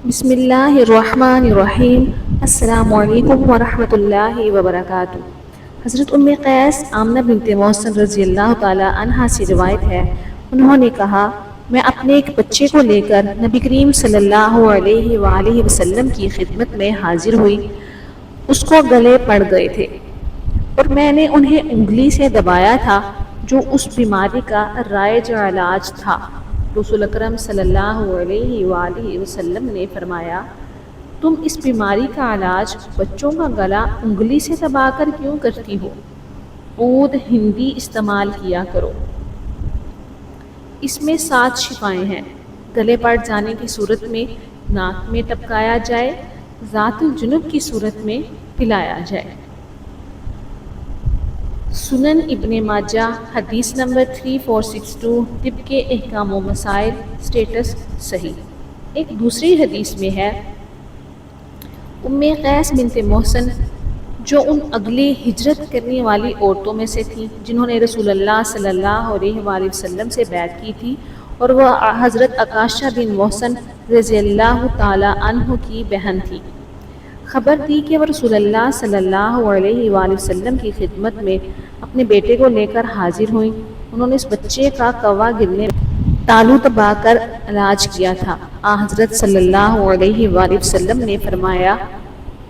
بسم اللہ الرحمن الرحیم۔ السلام علیکم ورحمۃ اللہ وبرکاتہ۔ حضرت ام قیس آمنہ بنت محسن رضی اللہ تعالی عنہا سے روایت ہے، انہوں نے کہا، میں اپنے ایک بچے کو لے کر نبی کریم صلی اللہ علیہ وآلہ وسلم کی خدمت میں حاضر ہوئی۔ اس کو گلے پڑ گئے تھے اور میں نے انہیں انگلی سے دبایا تھا جو اس بیماری کا رائج علاج تھا۔ رسول اکرم صلی اللہ علیہ وآلہ وسلم نے فرمایا، تم اس بیماری کا علاج بچوں کا گلا انگلی سے دبا کر کیوں کرتی ہو؟ عود ہندی استعمال کیا کرو، اس میں 7 شفائیں ہیں۔ گلے پڑ جانے کی صورت میں ناک میں ٹپکایا جائے، ذات الجنب کی صورت میں پلایا جائے۔ سنن ابن ماجہ حدیث نمبر 3462، طب کے احکام و مسائل، سٹیٹس صحیح۔ ایک دوسری حدیث میں ہے، ام قیس بنت محسن جو ان اگلی ہجرت کرنے والی عورتوں میں سے تھیں جنہوں نے رسول اللہ صلی اللہ علیہ وآلہ وسلم سے بیعت کی تھی، اور وہ حضرت عکاشہ بن محسن رضی اللہ تعالی عنہ کی بہن تھی، خبر دی کہ وہ رسول اللہ صلی اللہ علیہ وآلہ وسلم کی خدمت میں اپنے بیٹے کو لے کر حاضر ہوئیں۔ انہوں نے اس بچے کا کوا گرنے تالو دبا کر علاج کیا تھا۔ حضرت صلی اللہ علیہ وآلہ وسلم نے فرمایا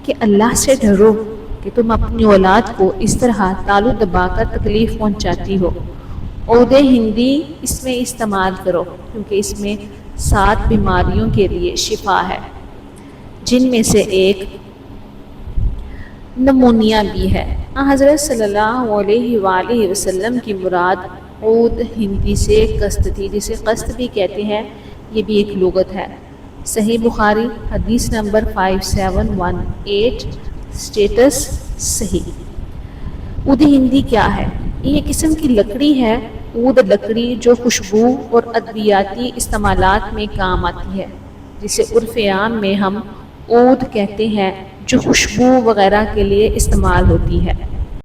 کہ اللہ سے ڈرو کہ تم اپنی اولاد کو اس طرح تالو دبا کر تکلیف پہنچاتی ہو۔ عود ہندی اس میں استعمال کرو کیونکہ اس میں 7 بیماریوں کے لیے شفا ہے، جن میں سے ایک نمونیا بھی ہے۔ حضرت صلی اللہ علیہ وآلہ وسلم کی مراد عود ہندی سے قسط تھی، جسے قسط بھی کہتے ہیں، یہ بھی ایک لغت ہے۔ صحیح بخاری حدیث نمبر 5718، سٹیٹس صحیح۔ عود ہندی کیا ہے؟ یہ ایک قسم کی لکڑی ہے، عود لکڑی جو خوشبو اور ادویاتی استعمالات میں کام آتی ہے، جسے عرف عام میں ہم عود کہتے ہیں، جو خوشبو وغیرہ کے لیے استعمال ہوتی ہے۔